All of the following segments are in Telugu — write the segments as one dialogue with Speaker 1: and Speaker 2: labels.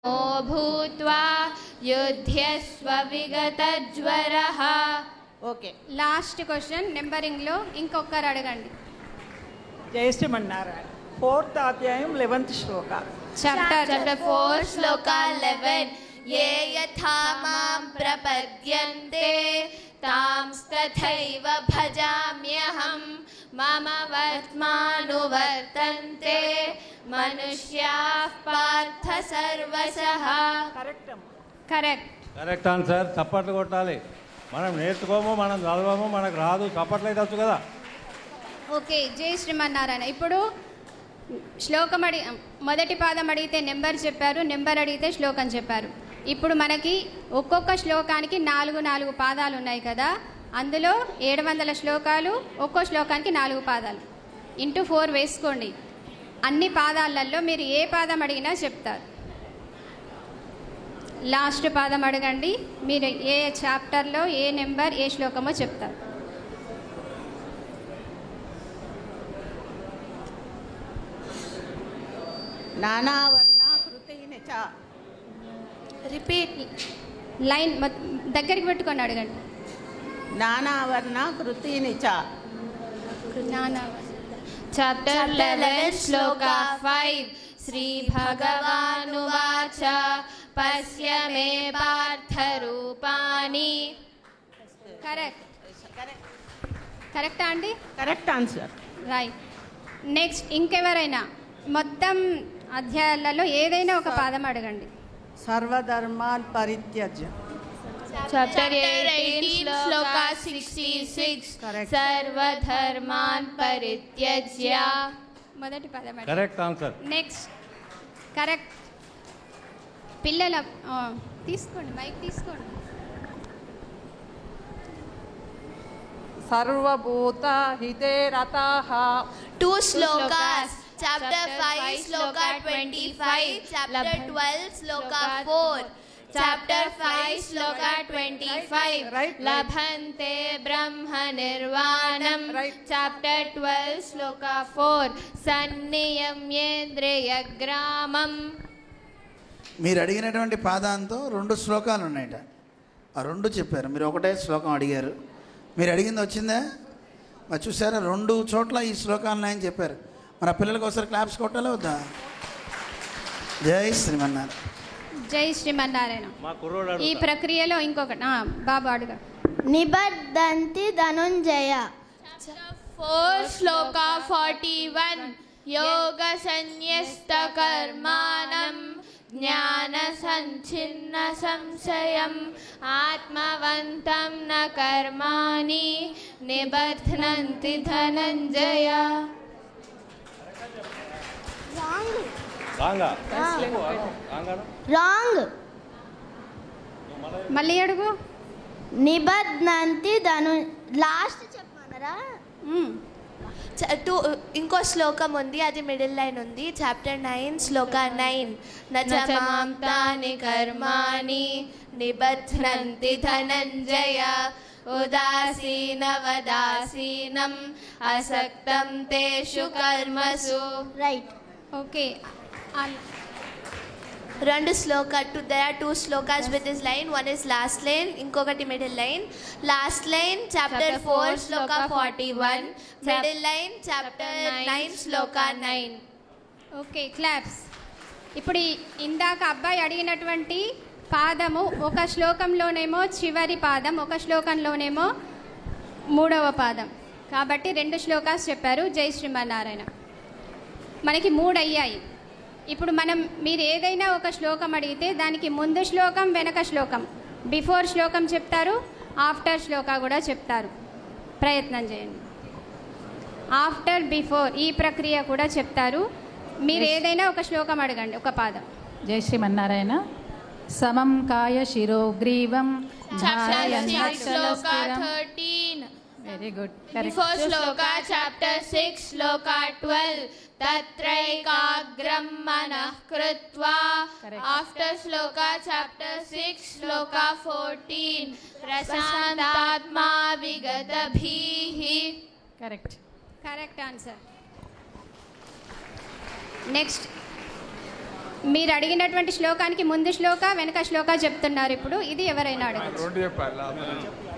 Speaker 1: भूत्वा युध्यस्व विगतज्वरः.
Speaker 2: ఓకే,
Speaker 3: లాస్ట్ క్వశ్చన్ నెంబరింగ్లో ఇంకొకరు అడగండి.
Speaker 4: జై శ్రీమన్నారాయణ. 4th అధ్యాయం 11th శ్లోక.
Speaker 1: Chapter 4 श्लोका 11. ये यथा मां प्रपद्यन्ते तांस्तथैव भजाम्यहं मम वर्त्मानुवर्तन्ते मनुष्याः पार्थ सर्वशः.
Speaker 3: Correct
Speaker 5: answer. చప్పట్లు కొట్టాలి. మనం నేర్చుకోము, మనం చదవము, మనకు రాదు, చప్పట్లు అయితే వచ్చు కదా.
Speaker 3: ఓకే, జై శ్రీమన్నారాయణ. ఇప్పుడు శ్లోకం మొదటి పాదం అడిగితే నెంబర్ చెప్పారు, నెంబర్ అడిగితే శ్లోకం చెప్పారు. ఇప్పుడు మనకి ఒక్కొక్క శ్లోకానికి 4 పాదాలు ఉన్నాయి కదా, అందులో 700 శ్లోకాలు, ఒక్కో శ్లోకానికి 4 పాదాలు ఇంటూ 4 వేసుకోండి. అన్ని పాదాలలో మీరు ఏ పాదం అడిగినా చెప్తారు. లాస్ట్ పాదం అడగండి, మీరు ఏ చాప్టర్లో ఏ నెంబర్ ఏ శ్లోకమో చెప్తారు.
Speaker 2: నానావర్ణాకృతైన చ.
Speaker 1: Repeat.
Speaker 3: లైన్ దగ్గరికి పెట్టుకొని అడగండి.
Speaker 2: నానావర్ణాకృతైన చ.
Speaker 1: Chapter 11 श्लोका 5. श्री भगवानुवाच पश्य मे पार्थरूपाणि.
Speaker 3: కరెక్టా అండి?
Speaker 2: Correct answer.
Speaker 3: రైట్. నెక్స్ట్ ఇంకెవరైనా మొత్తం అధ్యాయాలలో ఏదైనా ఒక పాదం అడగండి.
Speaker 4: సర్వధర్మాన్ పరిత్యజ్య.
Speaker 1: Chapter 18 श्लोका 66. सर्वधर्मान् परित्यज्य.
Speaker 3: మొదటి పదం అడగండి.
Speaker 5: Correct answer.
Speaker 3: Next correct. పిల్లల తీసుకోండి, మైక్ తీసుకోండి.
Speaker 4: సర్వభూత హితే రతాః.
Speaker 1: 2 shlokas. Chapter 5 shloka 25. Chapter 12 shloka 4. Chapter 5 shloka 25. लभन्ते ब्रह्म निर्वाणम्. Chapter 12 श्लोका 4. सन्नियम्येन्द्रियग्रामम्.
Speaker 6: మీరు అడిగినటువంటి పాదాంతో 2 శ్లోకాలు ఉన్నాయట. ఆ 2 చెప్పారు. మీరు ఒకటే శ్లోకం అడిగారు. మీరు అడిగింది వచ్చిందా? మరి చూసారా, 2 చోట్ల ఈ శ్లోకాలను ఆయన చెప్పారు. మరి ఆ పిల్లలకి ఒకసారి క్లాప్స్ కొట్టాలి వద్దా? జై శ్రీమన్నారాయణ.
Speaker 3: జై శ్రీమన్నారాయణ. ఈ ప్రక్రియలో ఇంకొకటి బాబు అడుగు.
Speaker 7: నిబద్ధంతి ధనుంజయ.
Speaker 1: 4 श्लोका 41. योग संन्यस्त कर्माणं ज्ञान संचिन्न संशयम् आत्मवन्तं न कर्माणि निबध्नन्ति धनंजय.
Speaker 7: రాంగ్.
Speaker 3: మళ్ళీ అడుగు.
Speaker 7: నిబధ్నంతి ధను. లాస్ట్ చెప్పమన్నారా?
Speaker 1: ఇంకో శ్లోకం ఉంది, అది మిడిల్ లైన్ ఉంది. చాప్టర్ 9 శ్లోకా 9. నచమాం తాని కర్మాణి నిబధ్నంతి ధనంజయ ఉదాసీనవదాసీనం అసక్తం తేషు కర్మసు.
Speaker 7: Right.
Speaker 3: Okay.
Speaker 1: 2 shloka. there are 2 shlokas with this line. One is last line, ఇంకొకటి middle line. Last line chapter 4 shloka 41. Middle line chapter 9 shloka 9.
Speaker 3: Okay, claps. ఇప్పుడు ఇందాక అబ్బాయి అడిగినటువంటి పాదము ఒక శ్లోకంలోనేమో చివరి పాదం, ఒక శ్లోకంలోనేమో 3వ పాదం. కాబట్టి 2 శ్లోకాస్ చెప్పారు. జై శ్రీమన్నారాయణ. మనకి 3 అయ్యాయి. ఇప్పుడు మీరు ఏదైనా ఒక శ్లోకం అడిగితే దానికి ముందు శ్లోకం, వెనక శ్లోకం, బిఫోర్ శ్లోకం చెప్తారు, ఆఫ్టర్ శ్లోక కూడా చెప్తారు. ప్రయత్నం చేయండి. ఆఫ్టర్, బిఫోర్ ఈ ప్రక్రియ కూడా చెప్తారు. మీరు ఏదైనా ఒక శ్లోకం అడగండి, ఒక పాదం.
Speaker 8: జై శ్రీమన్నారాయణ. సమం కాయ శిరోగ్రీవం very good.
Speaker 1: Before shloka chapter 6 shloka 12. తత్రైకాగ్రం మనః కృత్వా. After shloka chapter 6 shloka 14. ప్రశాంతాత్మా విగతభీః.
Speaker 3: Correct answer. నెక్స్ట్ మీరు అడిగినటువంటి శ్లోకానికి ముందు శ్లోక వెనక శ్లోక చెప్తున్నారు. ఇప్పుడు ఇది ఎవరైనా అడగచ్చు.
Speaker 9: రెండు చెప్పాలి.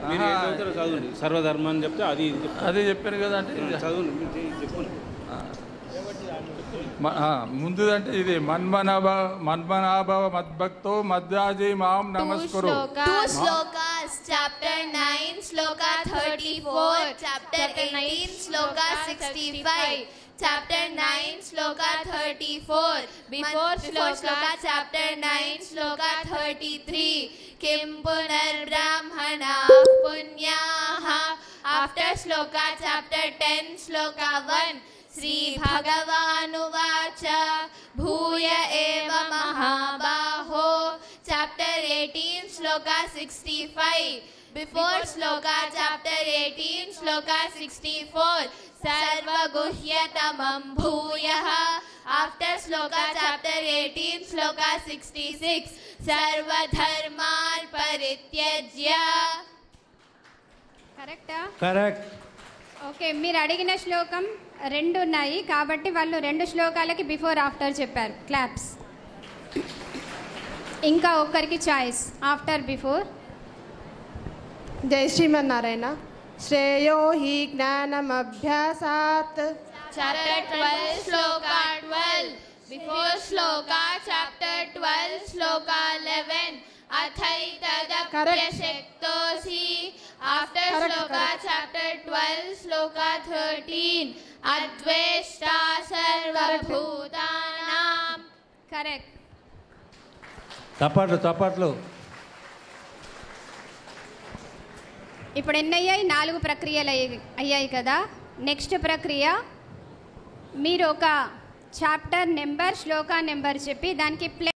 Speaker 5: మీరు ఏం చదువుతారో చదవండి. సర్వధర్మం అని చెప్తే అది
Speaker 9: అదే చెప్పాను కదా అంటే
Speaker 5: చదవండి. మీరు చెప్పండి.
Speaker 9: ముందుదంటే ఇది మన్మనాభవ మద్భక్తో మద్యాజీ మాం నమస్కురు.
Speaker 1: Two slokas, chapter 9, sloka 34, chapter 18, sloka 65, chapter 9, sloka 34, before sloka, chapter 9, sloka 33, Kim punar brahmana punyaha, after sloka, chapter 10, sloka 1, Sri Bhagavanuvacha Bhuya eva Mahabaho, chapter 18, sloka 65, before sloka, chapter 18, sloka 64, Sarva Guhyatamam Bhuyaha, after sloka, chapter 18, sloka 66, Sarva Dharman Parityajya.
Speaker 3: కరెక్టా?
Speaker 5: కరెక్ట్.
Speaker 3: ఓకే, మీరు అడిగిన శ్లోకం రెండు ఉన్నాయి కాబట్టి వాళ్ళు రెండు శ్లోకాలకి బిఫోర్ ఆఫ్టర్ చెప్పారు. క్లాప్స్. ఇంకా ఒక్కరికి చాయిస్ ఆఫ్టర్ బిఫోర్.
Speaker 10: జై శ్రీమన్నారాయణ. శ్రేయో హి జ్ఞానమభ్యాసాత్,
Speaker 1: chapter 12, sloka 12, before sloka, chapter 12, sloka 11, athaitadapyashaktosi, after sloka, chapter 12, sloka 13, adveshta sarvabhutanam.
Speaker 3: Correct.
Speaker 5: చప్పట్లు.
Speaker 3: ఇప్పుడు ఎన్ని అయ్యాయి? 4 ప్రక్రియలు అయ్యాయి కదా. నెక్స్ట్ ప్రక్రియ, మీరు ఒక చాప్టర్ నెంబర్ శ్లోకా నెంబర్ చెప్పి దానికి ప్లస్